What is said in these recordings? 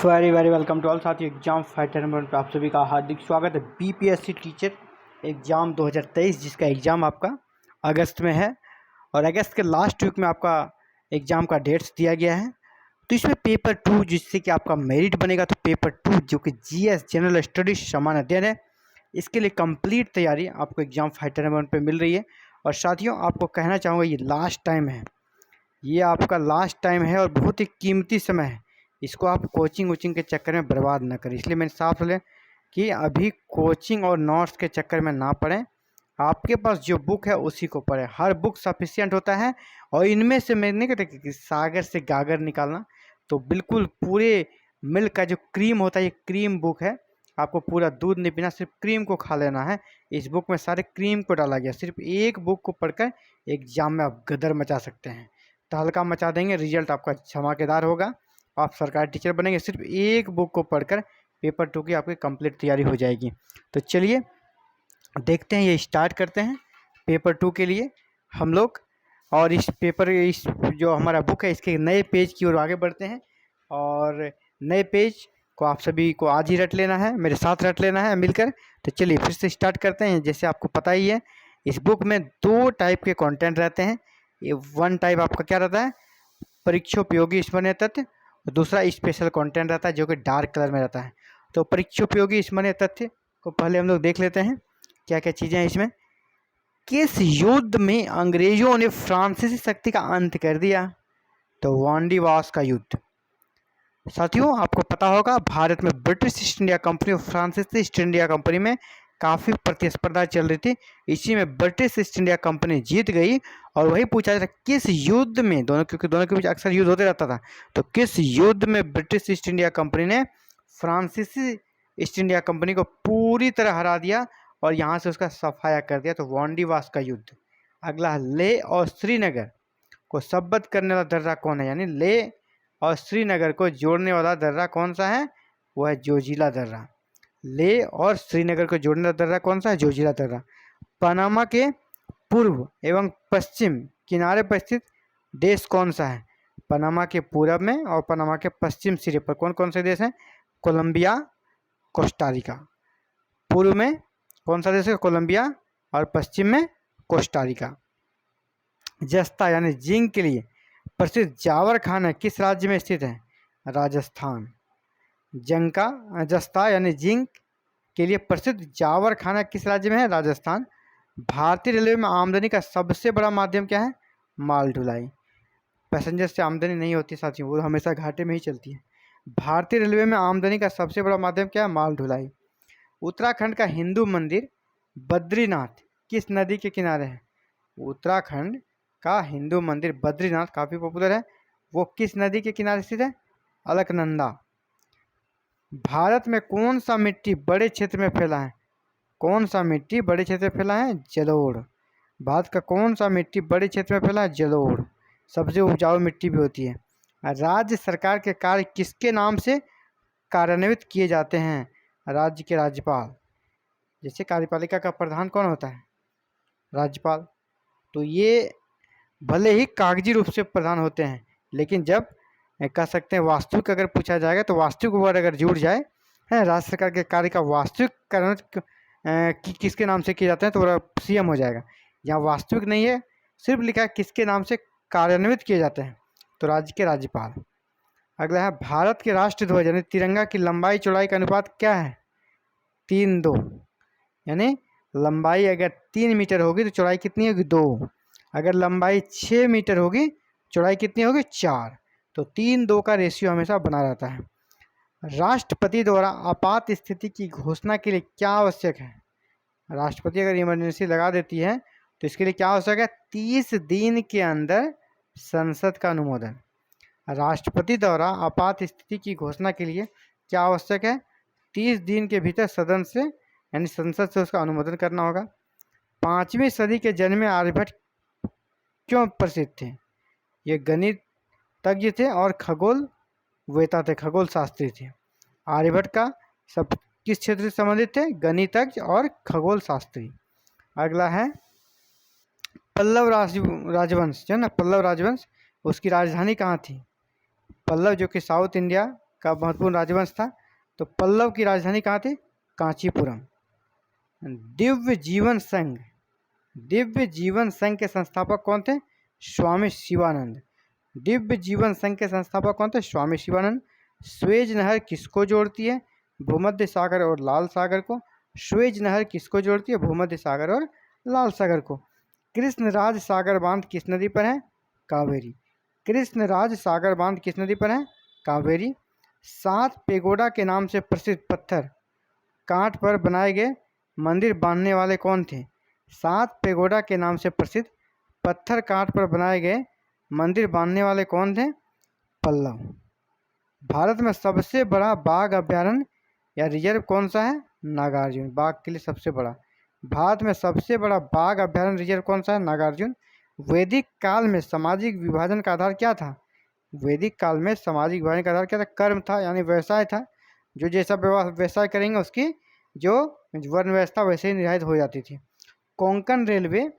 Very very welcome to all साथियों। Exam fighter number पे आप सभी का हार्दिक स्वागत है। बीपीएससी टीचर एग्ज़ाम 2023 जिसका एग्ज़ाम आपका अगस्त में है और अगस्त के लास्ट वीक में आपका एग्ज़ाम का डेट्स दिया गया है। तो इसमें पेपर 2 जिससे कि आपका मेरिट बनेगा, तो पेपर 2 जो कि जीएस जनरल स्टडीज सामान्य अध्ययन है, इसके लिए कंप्लीट तैयारी आपको एग्ज़ाम फाइटर नंबर पे मिल रही है। और साथियों आपको कहना चाहूँगा ये लास्ट टाइम है, ये आपका लास्ट टाइम है और बहुत ही कीमती समय है। इसको आप कोचिंग वोचिंग के चक्कर में बर्बाद ना करें। इसलिए मैंने साफ बोले कि अभी कोचिंग और नोट्स के चक्कर में ना पड़ें। आपके पास जो बुक है उसी को पढ़ें। हर बुक सफिशिएंट होता है और इनमें से मैं नहीं कहता कि सागर से गागर निकालना, तो बिल्कुल पूरे मिल्क का जो क्रीम होता है, ये क्रीम बुक है। आपको पूरा दूध नहीं पीना, सिर्फ क्रीम को खा लेना है। इस बुक में सारे क्रीम को डाला गया। सिर्फ एक बुक को पढ़कर एग्जाम में आप गदर मचा सकते हैं, तहलका मचा देंगे। रिजल्ट आपका धमाकेदार होगा, आप सरकारी टीचर बनेंगे। सिर्फ एक बुक को पढ़कर पेपर 2 की आपकी कंप्लीट तैयारी हो जाएगी। तो चलिए देखते हैं, ये स्टार्ट करते हैं पेपर 2 के लिए हम लोग। और इस जो हमारा बुक है इसके नए पेज की ओर आगे बढ़ते हैं। और नए पेज को आप सभी को आज ही रट लेना है, मेरे साथ रट लेना है मिलकर। तो चलिए फिर से स्टार्ट करते हैं। जैसे आपको पता ही है, इस बुक में 2 टाइप के कंटेंट रहते हैं। ये 1 टाइप आपका क्या रहता है, परीक्षोपयोगी स्मरणीय तथ्य, और दूसरा स्पेशल कंटेंट रहता है जो कि डार्क कलर में रहता है। तो परीक्षोपयोगी स्मरणीय तथ्य को पहले हम लोग देख लेते हैं क्या क्या चीज़ें हैं इसमें। किस युद्ध में अंग्रेजों ने फ्रांसीसी शक्ति का अंत कर दिया? तो वांडीवास का युद्ध। साथियों आपको पता होगा, भारत में ब्रिटिश ईस्ट इंडिया कंपनी और फ्रांसीसी ईस्ट इंडिया कंपनी में काफ़ी प्रतिस्पर्धा चल रही थी। इसी में ब्रिटिश ईस्ट इंडिया कंपनी जीत गई। और वही पूछा जाता है किस युद्ध में, क्योंकि दोनों के बीच अक्सर युद्ध होते रहता था, तो किस युद्ध में ब्रिटिश ईस्ट इंडिया कंपनी ने फ्रांसीसी ईस्ट इंडिया कंपनी को पूरी तरह हरा दिया और यहाँ से उसका सफाया कर दिया? तो वांडीवास का युद्ध। अगला, लेह और श्रीनगर को संबद्ध करने वाला दर्रा कौन है? यानी लेह और श्रीनगर को जोड़ने वाला दर्रा कौन सा है? वो है जोजिला दर्रा। लेह और श्रीनगर को जोड़ने वाला दर्रा कौन सा है? जोजिला दर्रा। पनामा के पूर्व एवं पश्चिम किनारे पर स्थित देश कौन सा है? पनामा के पूर्व में और पनामा के पश्चिम सिरे पर कौन कौन से देश हैं? Colombia, Costa Rica. पूर्व में कौन सा देश है? कोलंबिया, और पश्चिम में कोस्टारिका। जस्ता यानी जिंक के लिए प्रसिद्ध जावर खाना किस राज्य में स्थित है? राजस्थान। जस्ता यानी जिंक के लिए प्रसिद्ध जावर खाना किस राज्य में है? राजस्थान। भारतीय रेलवे में आमदनी का सबसे बड़ा माध्यम क्या है? माल ढुलाई। पैसेंजर से आमदनी नहीं होती साथियों, वो हमेशा घाटे में ही चलती है। भारतीय रेलवे में आमदनी का सबसे बड़ा माध्यम क्या है? माल ढुलाई। उत्तराखंड का हिंदू मंदिर बद्रीनाथ किस नदी के किनारे है? उत्तराखंड का हिंदू मंदिर बद्रीनाथ काफ़ी पॉपुलर है, वो किस नदी के किनारे स्थित है? अलकनंदा। भारत में कौन सा मिट्टी बड़े क्षेत्र में फैला है? कौन सा मिट्टी बड़े क्षेत्र में फैला है? जलोढ़। भारत का कौन सा मिट्टी बड़े क्षेत्र में फैला है? जलोढ़। सबसे उपजाऊ मिट्टी भी होती है। राज्य सरकार के कार्य किसके नाम से कार्यान्वित किए जाते हैं? राज्य के राज्यपाल। जैसे कार्यपालिका का प्रधान कौन होता है? राज्यपाल। तो ये भले ही कागजी रूप से प्रधान होते हैं, लेकिन जब कह सकते हैं वास्तविक अगर पूछा जाएगा तो वास्तविक वर्ड अगर जुड़ जाए है, राज्य सरकार के कार्य का वास्तविक कार्यान्वित किसके नाम से किए जाते हैं, तो वह सीएम हो जाएगा। यहाँ वास्तविक नहीं है, सिर्फ लिखा है किसके नाम से कार्यान्वित किए जाते हैं, तो राज्य के राज्यपाल। अगला है, भारत के राष्ट्र ध्वज यानी तिरंगा की लंबाई चौड़ाई का अनुपात क्या है? 3:2। यानी लंबाई अगर 3 मीटर होगी तो चौड़ाई कितनी होगी? 2। अगर लंबाई 6 मीटर होगी, चौड़ाई कितनी होगी? 4। तो 3:2 का रेशियो हमेशा बना रहता है। राष्ट्रपति द्वारा आपात स्थिति की घोषणा के लिए क्या आवश्यक है? राष्ट्रपति अगर इमरजेंसी लगा देती है तो इसके लिए क्या आवश्यक है? 30 दिन के अंदर संसद का अनुमोदन। राष्ट्रपति द्वारा आपात स्थिति की घोषणा के लिए क्या आवश्यक है? 30 दिन के भीतर सदन से यानी संसद से उसका अनुमोदन करना होगा। 5वीं सदी के जन्मे आर्यभट्ट क्यों प्रसिद्ध थे? ये गणितज्ञ थे और खगोल वेता थे, खगोल शास्त्री थे। आर्यभट्ट का सब किस क्षेत्र से संबंधित थे? गणितज्ञ और खगोल शास्त्री। अगला है, पल्लव राजवंश जो है ना, पल्लव राजवंश, उसकी राजधानी कहाँ थी? पल्लव जो कि साउथ इंडिया का महत्वपूर्ण राजवंश था। तो पल्लव की राजधानी कहाँ थी? कांचीपुरम। दिव्य जीवन संघ, दिव्य जीवन संघ के संस्थापक कौन थे? स्वामी शिवानंद। दिव्य जीवन संघ के संस्थापक कौन थे? स्वामी शिवानंद। स्वेज नहर किसको जोड़ती है? भूमध्य सागर और लाल सागर को। स्वेज नहर किसको जोड़ती है? भूमध्य सागर और लाल सागर को। कृष्णराज सागर बांध किस नदी पर है? कावेरी। कृष्णराज सागर बांध किस नदी पर है? कावेरी। 7 पेगोडा के नाम से प्रसिद्ध पत्थर कांट पर बनाए गए मंदिर बांधने वाले कौन थे? 7 पेगोडा के नाम से प्रसिद्ध पत्थर कांट पर बनाए गए मंदिर बांधने वाले कौन थे? पल्लव। भारत में सबसे बड़ा बाघ अभ्यारण्य या रिजर्व कौन सा है? नागार्जुन। बाघ के लिए सबसे बड़ा। भारत में सबसे बड़ा बाघ अभ्यारण्य रिजर्व कौन सा है? नागार्जुन। वैदिक काल में सामाजिक विभाजन का आधार क्या था? वैदिक काल में सामाजिक विभाजन का आधार क्या था? कर्म था, यानी व्यवसाय था। जो जैसा व्यवसाय करेंगे उसकी जो वर्ण व्यवस्था वैसे ही निर्धारित हो जाती थी। कोंकण रेलवे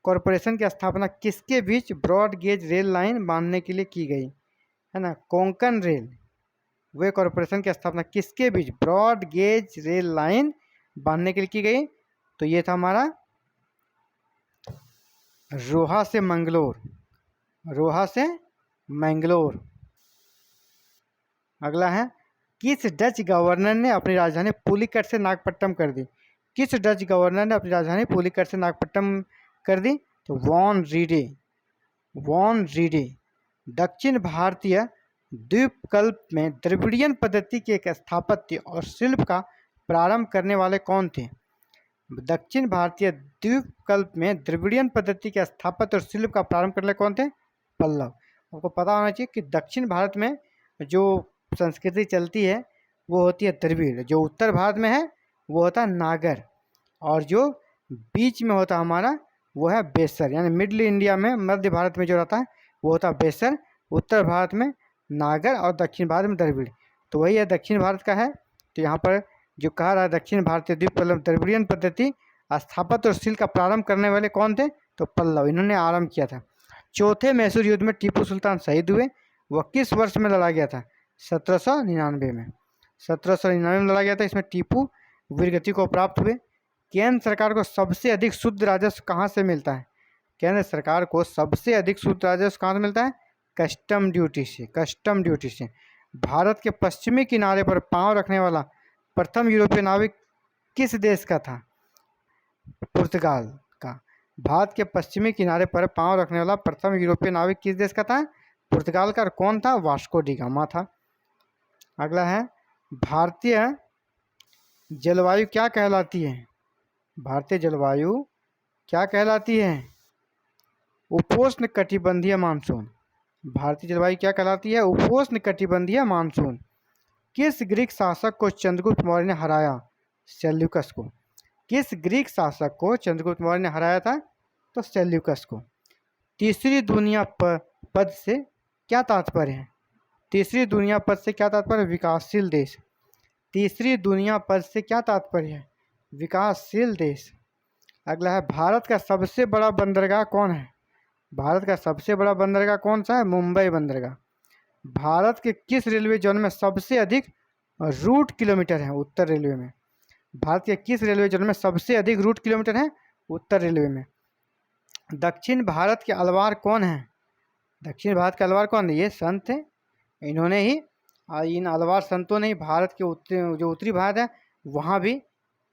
कॉरपोरेशन की स्थापना किसके बीच ब्रॉड गेज रेल लाइन बांधने के लिए की गई? है ना, कोंकण रेलवे कॉरपोरेशन की स्थापना किसके बीच ब्रॉड गेज रेल लाइन बांधने के लिए की गई? तो ये था हमारा रोहा से मंगलोर, रोहा से मैंगलोर। अगला है, किस डच गवर्नर ने अपनी राजधानी पुलिकट से नागपट्टनम कर दी? किस डच गवर्नर ने अपनी राजधानी पुलिकट से नागपट्टनम कर दी? तो वॉन रीडे, वॉन रीडे। दक्षिण भारतीय द्वीपकल्प में द्रविड़ियन पद्धति के एक स्थापत्य और शिल्प का प्रारंभ करने वाले कौन थे? दक्षिण भारतीय द्वीपकल्प में द्रविड़ियन पद्धति के स्थापत्य और शिल्प का प्रारंभ करने वाले कौन थे? पल्लव। आपको पता होना चाहिए कि दक्षिण भारत में जो संस्कृति चलती है वो होती है द्रविड़, जो उत्तर भारत में है वो होता है नागर, और जो बीच में होता है हमारा वो है बेसर, यानी मिडिल इंडिया में मध्य भारत में जो रहता है वो होता है बेसर, उत्तर भारत में नागर और दक्षिण भारत में द्रविड़। तो वही है दक्षिण भारत का है। तो यहाँ पर जो कहा रहा है दक्षिण भारतीय द्वीपकल्प द्रविड़ियन पद्धति स्थापत्य और शिल्प का प्रारंभ करने वाले कौन थे? तो पल्लव, इन्होंने आरंभ किया था। चौथे मैसूर युद्ध में टीपू सुल्तान शहीद हुए, वह किस वर्ष में लड़ा गया था? 1799 में। 1799 में लड़ा गया था। इसमें टीपू वीरगति को प्राप्त हुए। केंद्र सरकार को सबसे अधिक शुद्ध राजस्व कहाँ से मिलता है? केंद्र सरकार को सबसे अधिक शुद्ध राजस्व कहाँ से मिलता है? कस्टम ड्यूटी से, कस्टम ड्यूटी से। भारत के पश्चिमी किनारे पर पांव रखने वाला प्रथम यूरोपीय नाविक किस देश का था? पुर्तगाल का। भारत के पश्चिमी किनारे पर पांव रखने वाला प्रथम यूरोपीय नाविक किस देश का था? पुर्तगाल का। कौन था? वास्को डी गामा था। अगला है, भारतीय जलवायु क्या कहलाती है? भारतीय जलवायु क्या कहलाती है? उपोष्ण कटिबंधीय मानसून। भारतीय जलवायु क्या कहलाती है? उपोष्ण कटिबंधीय मानसून। किस ग्रीक शासक को चंद्रगुप्त मौर्य ने हराया? सेल्यूकस को। किस ग्रीक शासक को चंद्रगुप्त मौर्य ने हराया था? तो सेल्यूकस को। तीसरी दुनिया पद से क्या तात्पर्य है? तीसरी दुनिया पद से क्या तात्पर्य? विकासशील देश। तीसरी दुनिया पद से क्या तात्पर्य है? विकासशील देश। अगला है, भारत का सबसे बड़ा बंदरगाह कौन है? भारत का सबसे बड़ा बंदरगाह कौन सा है? मुंबई बंदरगाह। भारत के किस रेलवे जोन में सबसे अधिक रूट किलोमीटर है? उत्तर रेलवे में। भारत के किस रेलवे जोन में सबसे अधिक रूट किलोमीटर है? उत्तर रेलवे में। दक्षिण भारत के अलवार कौन है? दक्षिण भारत के अलवार कौन है? ये संत है, इन्होंने ही, इन अलवार संतों ने ही भारत के उत्तरी भारत है वहाँ भी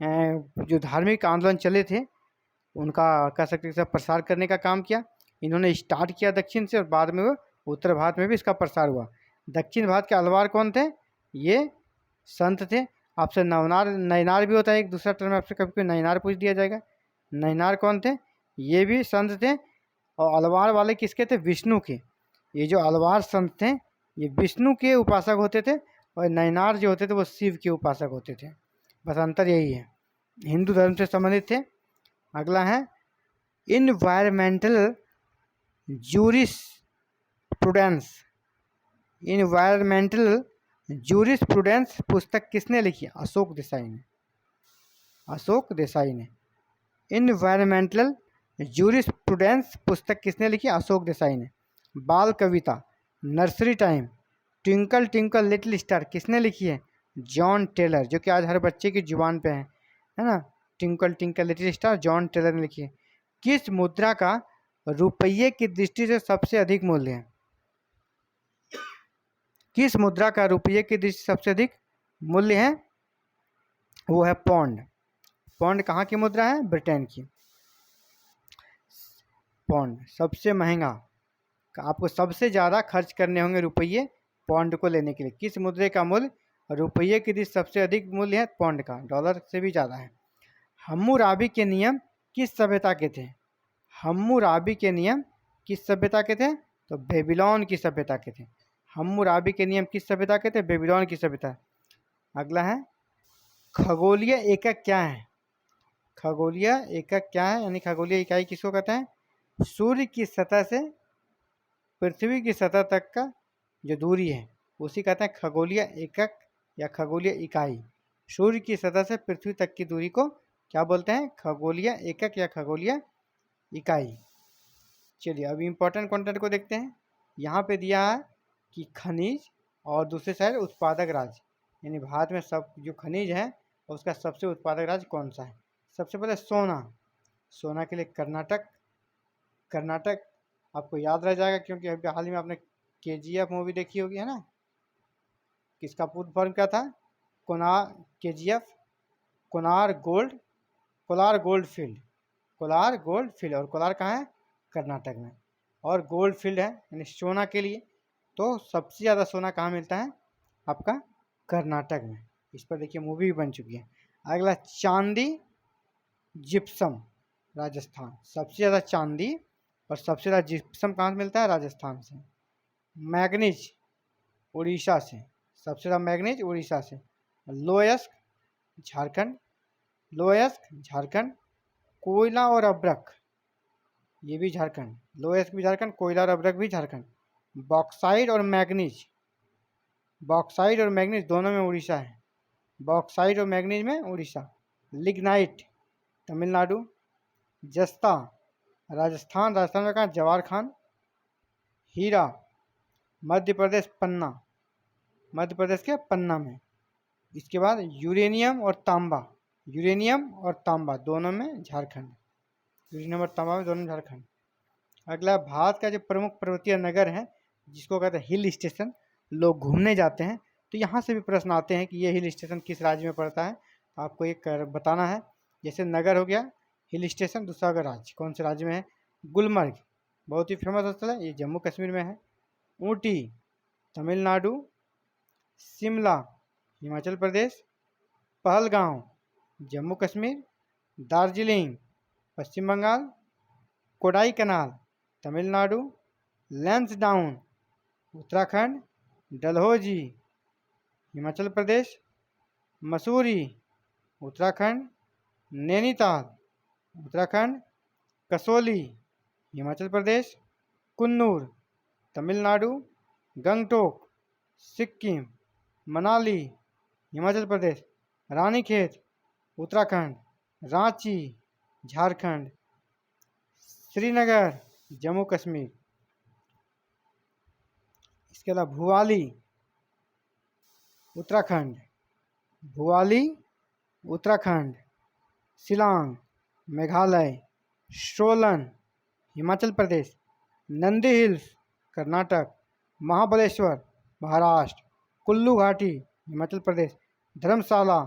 जो धार्मिक आंदोलन चले थे उनका कह सकते हैं प्रसार करने का काम किया। इन्होंने स्टार्ट किया दक्षिण से और बाद में वो उत्तर भारत में भी इसका प्रसार हुआ। दक्षिण भारत के अलवार कौन थे? ये संत थे। आपसे नैनार भी होता है, एक दूसरा टर्म आपसे कभी कभी नैनार पूछ दिया जाएगा। नैनार कौन थे? ये भी संत थे। और अलवार वाले किसके थे? विष्णु के। ये जो अलवार संत थे ये विष्णु के उपासक होते थे और नैनार जो होते थे वो शिव के उपासक होते थे। बस अंतर यही है, हिंदू धर्म से संबंधित थे। अगला है, इन्वायरमेंटल जूरिस्प्रूडेंस। इन्वायरमेंटल जूरिस्प्रूडेंस पुस्तक किसने लिखी? अशोक देसाई ने। अशोक देसाई ने। इन्वायरमेंटल जूरिस्प्रूडेंस पुस्तक किसने लिखी? अशोक देसाई ने। बाल कविता, nursery time, twinkle twinkle little star किसने लिखी है? जॉन टेलर, जो कि आज हर बच्चे की जुबान पे है ना। Twinkle twinkle little star John Taylor ने लिखी है। किस मुद्रा का रुपये की दृष्टि से सबसे अधिक मूल्य है? किस मुद्रा का रुपये की दृष्टि से सबसे अधिक मूल्य है? वो है पौंड। पौंड कहाँ की मुद्रा है? ब्रिटेन की। पौंड सबसे महंगा, आपको सबसे ज़्यादा खर्च करने होंगे रुपये पौंड को लेने के लिए। किस मुद्रे का मूल्य रुपये की दृष्टि सबसे अधिक मूल्य है? पौंड का, डॉलर से भी ज़्यादा है। हम्मुराबी के नियम किस सभ्यता के थे? हम्मुराबी के नियम किस सभ्यता के थे? तो बेबीलोन की सभ्यता के थे। हम्मुराबी के नियम किस सभ्यता के थे? बेबीलोन की सभ्यता। अगला है खगोलीय एकक क्या है? खगोलीय एकक क्या है, यानी खगोलीय इकाई किसको कहते हैं? सूर्य की सतह से पृथ्वी की सतह तक का जो दूरी है उसी कहते हैं खगोलीय एकक या खगोलीय इकाई। सूर्य की सतह से पृथ्वी तक की दूरी को क्या बोलते हैं? खगोलीय एकक या खगोलीय इकाई। चलिए अब इम्पोर्टेंट कंटेंट को देखते हैं। यहाँ पे दिया है कि खनिज और दूसरे साइड उत्पादक राज्य, यानी भारत में सब जो खनिज है उसका सबसे उत्पादक राज्य कौन सा है? सबसे पहले सोना। सोना के लिए कर्नाटक। कर्नाटक आपको याद रह जाएगा क्योंकि अभी हाल ही में आपने KGF मूवी देखी होगी, है ना। किसका पूर्ण फॉर्म क्या था? KGF Kolar gold field. Kolar gold field, और कोलार कहाँ है? कर्नाटक में। और गोल्ड फील्ड है यानी सोना के लिए। तो सबसे ज़्यादा सोना कहाँ मिलता है? आपका कर्नाटक में। इस पर देखिए मूवी भी बन चुकी है। अगला चांदी जिप्सम, राजस्थान। सबसे ज़्यादा चांदी और सबसे ज़्यादा जिप्सम कहाँ से मिलता है? राजस्थान से। मैग्नीज उड़ीसा से, सबसे ज़्यादा मैग्नीज उड़ीसा से। लोयस्क झारखंड, लोयस्क झारखंड। कोयला और अब्रक ये भी झारखंड, लोयस्क भी झारखंड, कोयला और अब्रक भी झारखंड। बॉक्साइड और मैग्नीज, बॉक्साइड और मैग्नीज दोनों में उड़ीसा है। बॉक्साइड और मैग्नीज में उड़ीसा। लिग्नाइट तमिलनाडु। जस्ता राजस्थान, राजस्थान में कहाँ? जवाहर खान। हीरा मध्य प्रदेश, पन्ना, मध्य प्रदेश के पन्ना में। इसके बाद यूरेनियम और तांबा, यूरेनियम और तांबा दोनों में झारखंड, यूरेनियम और तांबा में दोनों में झारखंड। अगला भारत का जो प्रमुख पर्वतीय नगर है जिसको कहते हैं हिल स्टेशन, लोग घूमने जाते हैं, तो यहाँ से भी प्रश्न आते हैं कि ये हिल स्टेशन किस राज्य में पड़ता है। आपको ये बताना है। जैसे नगर हो गया हिल स्टेशन, दूसरा अगर राज्य कौन से राज्य में है? गुलमर्ग बहुत ही फेमस स्थल है, ये जम्मू कश्मीर में है। ऊटी तमिलनाडु। शिमला हिमाचल प्रदेश। पहलगांव जम्मू कश्मीर। दार्जिलिंग पश्चिम बंगाल। कोडाई कनाल तमिलनाडु। लैंसडाउन उत्तराखंड। डलहौजी हिमाचल प्रदेश। मसूरी उत्तराखंड। नैनीताल उत्तराखंड। कसौली हिमाचल प्रदेश। कुन्नूर तमिलनाडु। गंगटोक सिक्किम। मनाली हिमाचल प्रदेश। रानीखेत उत्तराखंड। रांची झारखंड। श्रीनगर जम्मू कश्मीर। इसके अलावा भुवाली उत्तराखंड, भुवाली उत्तराखंड। शिलांग मेघालय। सोलन हिमाचल प्रदेश। नंदी हिल्स कर्नाटक। महाबलेश्वर महाराष्ट्र। कुल्लू घाटी हिमाचल प्रदेश। धर्मशाला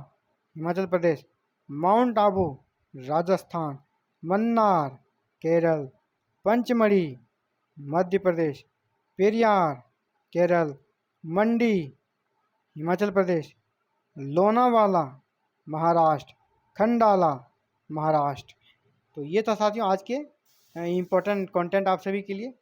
हिमाचल प्रदेश। माउंट आबू राजस्थान। मन्नार केरल। पंचमढ़ी मध्य प्रदेश। पेरियार केरल। मंडी हिमाचल प्रदेश। लोनावाला महाराष्ट्र। खंडाला महाराष्ट्र। तो ये था साथियों आज के इम्पोर्टेंट कंटेंट आप सभी के लिए,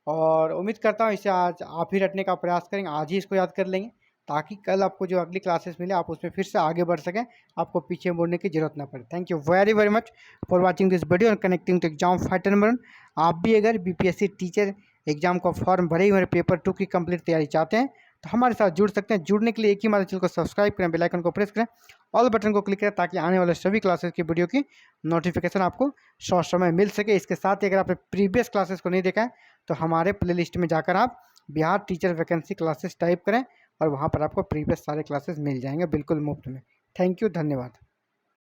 और उम्मीद करता हूँ इसे आज आप ही रटने का प्रयास करेंगे, आज ही इसको याद कर लेंगे ताकि कल आपको जो अगली क्लासेस मिले आप उसमें फिर से आगे बढ़ सकें, आपको पीछे मुड़ने की जरूरत ना पड़े। Thank you very very much for watching this video और connecting to exam fighter number 1। आप भी अगर BPSC टीचर एग्जाम का फॉर्म भरे हुए पेपर 2 की कंप्लीट तैयारी चाहते हैं तो हमारे साथ जुड़ सकते हैं। जुड़ने के लिए एक ही हमारे चैनल को सब्सक्राइब करें, बेल आइकन को प्रेस करें, ऑल बटन को क्लिक करें ताकि आने वाले सभी क्लासेस की वीडियो की नोटिफिकेशन आपको शॉर्ट समय मिल सके। इसके साथ ही अगर आपने प्रीवियस क्लासेस को नहीं देखा है तो हमारे प्लेलिस्ट में जाकर आप Bihar teacher vacancy classes type करें और वहाँ पर आपको प्रीवियस सारे क्लासेस मिल जाएंगे बिल्कुल मुफ्त में। थैंक यू, धन्यवाद।